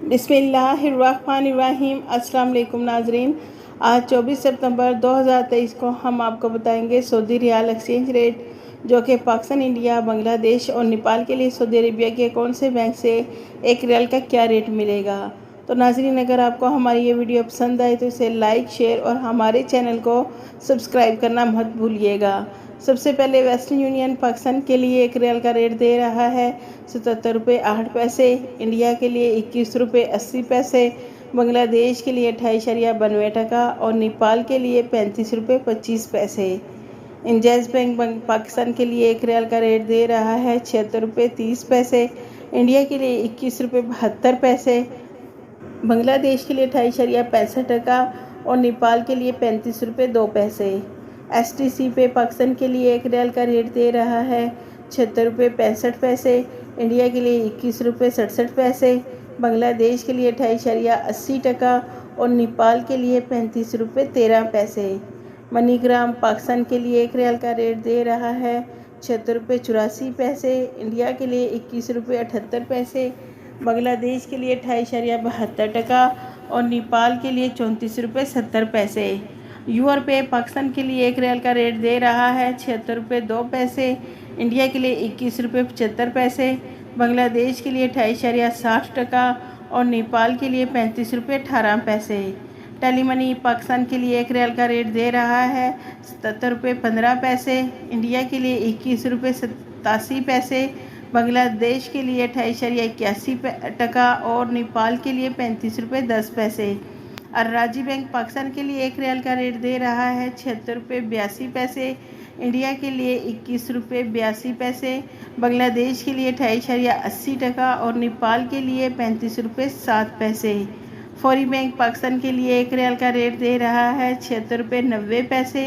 बिस्मिल्लाहिर्रहमानिर्रहीम। अस्सलाम वालेकुम नाजरीन। आज 24 सितंबर 2023 को हम आपको बताएंगे सऊदी रियाल एक्सचेंज रेट, जो कि पाकिस्तान, इंडिया, बांग्लादेश और नेपाल के लिए सऊदी अरबिया के कौन से बैंक से एक रियाल का क्या रेट मिलेगा। तो नाजरीन, अगर आपको हमारी ये वीडियो पसंद आए तो इसे लाइक, शेयर और हमारे चैनल को सब्सक्राइब करना मत भूलिएगा। सबसे पहले वेस्टर्न यूनियन पाकिस्तान के लिए एक रियाल का रेट दे रहा है 77 रुपये 8 पैसे, इंडिया के लिए 21 रुपये 80 पैसे, बांग्लादेश के लिए 28.92 टका और नेपाल के लिए 35 रुपये 25 पैसे। इंजैज़ बैंक पाकिस्तान के लिए एक रियाल का रेट दे रहा है 76 रुपये 30 पैसे, इंडिया के लिए 21 रुपये 72 पैसे, बांग्लादेश के लिए 28.65 टका और नेपाल के लिए 35 रुपये 2 पैसे। STC पे पाकिस्तान के लिए एक रियाल का रेट दे रहा है 76 रुपये 65 पैसे, इंडिया के लिए 21 रुपये 67 पैसे, बांग्लादेश के लिए 28.80 टका और नेपाल के लिए 35 रुपये 13 पैसे। मनीग्राम पाकिस्तान के लिए एक रियाल का रेट दे रहा है 76 रुपये 84 पैसे, इंडिया के लिए 21 रुपये 78 पैसे, बांग्लादेश के लिए 28.72 टका और नेपाल के लिए 34 रुपये 70 पैसे। यूआर पे पाकिस्तान के लिए एक रियाल का रेट दे रहा है 76 रुपये 2 पैसे, इंडिया के लिए 21 रुपये 75 पैसे, बांग्लादेश के लिए 28.60 टका और नेपाल के लिए 35 रुपये 18 पैसे। टेली मनी पाकिस्तान के लिए एक रियाल का रेट दे रहा है 77 रुपये 15 पैसे, इंडिया के लिए 21 रुपये 87 पैसे, बांग्लादेश के लिए 28.81 टका और नेपाल के लिए 35 रुपये 10 पैसे। अर्राजी बैंक पाकिस्तान के लिए एक रियाल का रेट दे रहा है 76 रुपये 82 पैसे, इंडिया के लिए 21 रुपये 82 पैसे, बांग्लादेश के लिए 28.80 टका और नेपाल के लिए 35 रुपये 7 पैसे। फौरी बैंक पाकिस्तान के लिए एक रियाल का रेट दे रहा है 76 रुपये 90 पैसे,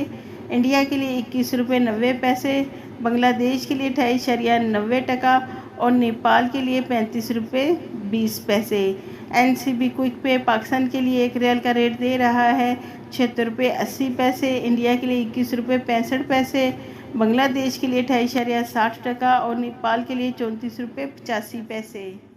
इंडिया के लिए 21 रुपये 90 पैसे, बांग्लादेश के लिए 28.90 टका और नेपाल के लिए 35 रुपये 20 पैसे। NCB क्विक पे पाकिस्तान के लिए एक रियाल का रेट दे रहा है 76 रुपये 80 पैसे, इंडिया के लिए 21 रुपये 65 पैसे, बांग्लादेश के लिए 28.60 टका और नेपाल के लिए 34 रुपये 85 पैसे।